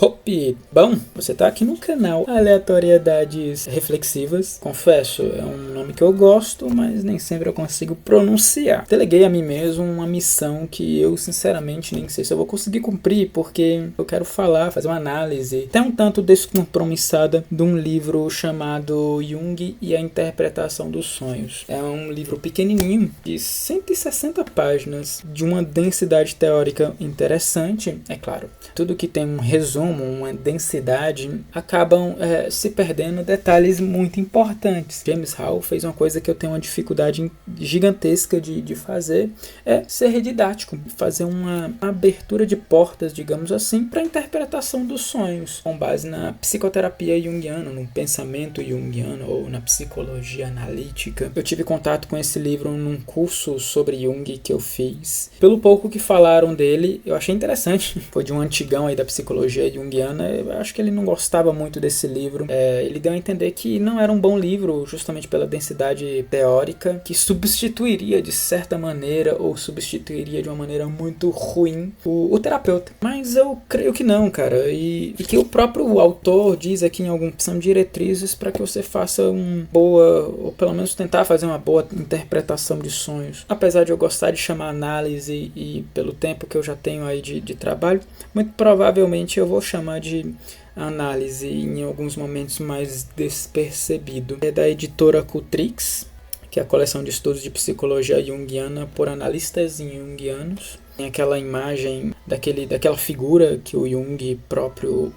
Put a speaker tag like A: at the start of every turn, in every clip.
A: Hope! Bom, você tá aqui no canal Aleatoriedades Reflexivas. Confesso, é um nome que eu gosto, mas nem sempre eu consigo pronunciar. Deleguei a mim mesmo uma missão que eu sinceramente nem sei se eu vou conseguir cumprir, porque eu quero fazer uma análise até um tanto descompromissada de um livro chamado Jung e a Interpretação dos Sonhos. É um livro pequenininho, de 160 páginas, de uma densidade teórica interessante, é claro. Tudo que tem um resumo, uma densidade, acabam se perdendo detalhes muito importantes. James Hall fez uma coisa que eu tenho uma dificuldade gigantesca de fazer, é ser didático, fazer uma abertura de portas, digamos assim, para a interpretação dos sonhos, com base na psicoterapia junguiana, no pensamento junguiano ou na psicologia analítica. Eu tive contato com esse livro num curso sobre Jung que eu fiz. Pelo pouco que falaram dele, eu achei interessante. Foi de um antigão aí da psicologia junguiana. Eu acho que ele não gostava muito desse livro. Ele deu a entender que não era um bom livro, justamente pela densidade teórica, que substituiria de certa maneira, ou substituiria de uma maneira muito ruim, o terapeuta. Mas eu creio que não, cara. E que o próprio autor diz aqui em algum, são diretrizes para que você faça uma boa, ou pelo menos tentar fazer uma boa interpretação de sonhos. Apesar de eu gostar de chamar análise e pelo tempo que eu já tenho aí de trabalho, muito provavelmente eu vou chamar de análise em alguns momentos mais despercebido. É da editora Cultrix, que é a coleção de estudos de psicologia junguiana por analistas junguianos. Tem aquela imagem daquela figura que o Jung próprio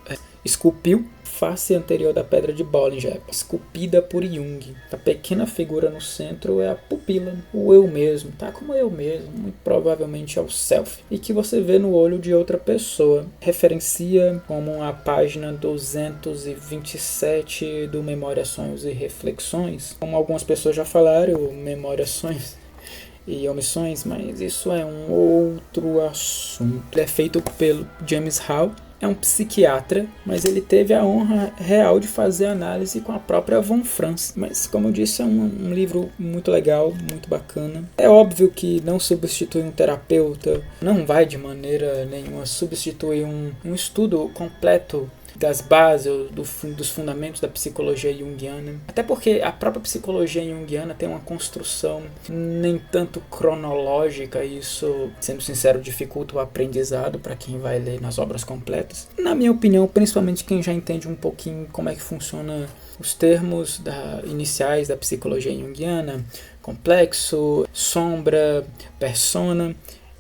A: esculpiu, face anterior da pedra de Bollinger, esculpida por Jung. A pequena figura no centro é a pupila, o eu mesmo, tá como eu mesmo, muito provavelmente é o self, e que você vê no olho de outra pessoa. Referencia como a página 227 do Memória, Sonhos e Reflexões. Como algumas pessoas já falaram, Memória, Sonhos e Omissões, mas isso é um outro assunto. Ele é feito pelo James Hall. É um psiquiatra, mas ele teve a honra real de fazer análise com a própria Von Franz. Mas, como eu disse, é um livro muito legal, muito bacana. É óbvio que não substitui um terapeuta, não vai de maneira nenhuma substituir um estudo completo das bases, dos fundamentos da psicologia junguiana. Até porque a própria psicologia junguiana tem uma construção nem tanto cronológica, e isso, sendo sincero, dificulta o aprendizado para quem vai ler nas obras completas. Na minha opinião, principalmente quem já entende um pouquinho como é que funciona os termos iniciais da psicologia junguiana, complexo, sombra, persona.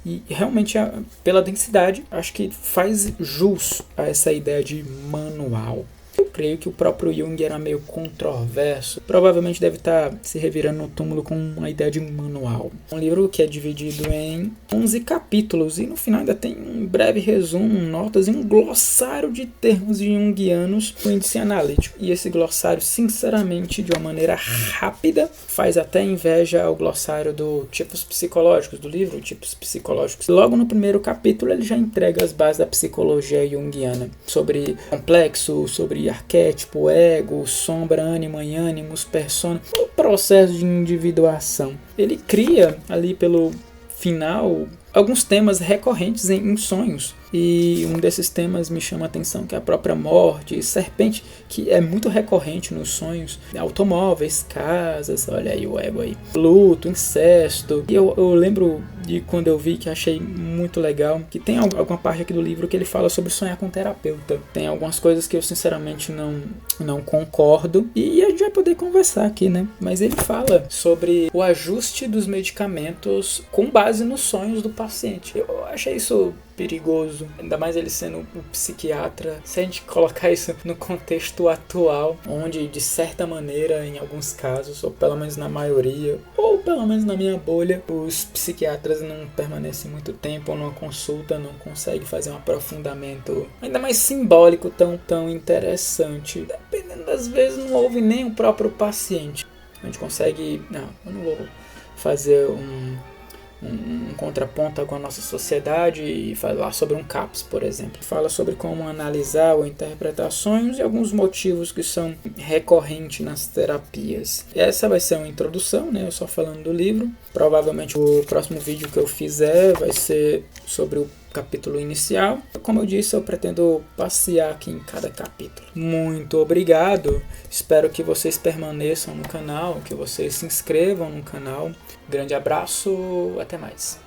A: E realmente, pela densidade, acho que faz jus a essa ideia de manual. Eu creio que o próprio Jung era meio controverso. Provavelmente deve estar se revirando no túmulo com uma ideia de manual. Um livro que é dividido em 11 capítulos e no final ainda tem um breve resumo, notas e um glossário de termos junguianos no índice analítico. E esse glossário, sinceramente, de uma maneira rápida, faz até inveja ao glossário do Tipos Psicológicos, do livro Tipos Psicológicos. Logo no primeiro capítulo ele já entrega as bases da psicologia junguiana, sobre complexo, sobre arquétipo, ego, sombra, ânima e ânimos, persona, o processo de individuação. Ele cria ali pelo final alguns temas recorrentes em sonhos. E um desses temas me chama a atenção, que é a própria morte, serpente, que é muito recorrente nos sonhos. Automóveis, casas, olha aí o ego aí. Luto, incesto. E eu lembro de quando eu vi, que achei muito legal, que tem alguma parte aqui do livro que ele fala sobre sonhar com terapeuta. Tem algumas coisas que eu sinceramente não concordo. E a gente vai poder conversar aqui, né? Mas ele fala sobre o ajuste dos medicamentos com base nos sonhos do paciente. Eu achei isso perigoso, ainda mais ele sendo um psiquiatra. Se a gente colocar isso no contexto atual, onde de certa maneira, em alguns casos, ou pelo menos na maioria, ou pelo menos na minha bolha, os psiquiatras não permanecem muito tempo numa consulta, não conseguem fazer um aprofundamento ainda mais simbólico tão interessante. Dependendo das vezes, não ouve nem o próprio paciente. A gente consegue, eu não vou fazer um contraponto com a nossa sociedade e falar sobre um CAPS, por exemplo. Fala sobre como analisar ou interpretar sonhos e alguns motivos que são recorrentes nas terapias. Essa vai ser uma introdução, né? Eu só falando do livro. Provavelmente o próximo vídeo que eu fizer vai ser sobre capítulo inicial. Como eu disse, eu pretendo passear aqui em cada capítulo. Muito obrigado. Espero que vocês permaneçam no canal, que vocês se inscrevam no canal. Grande abraço, até mais.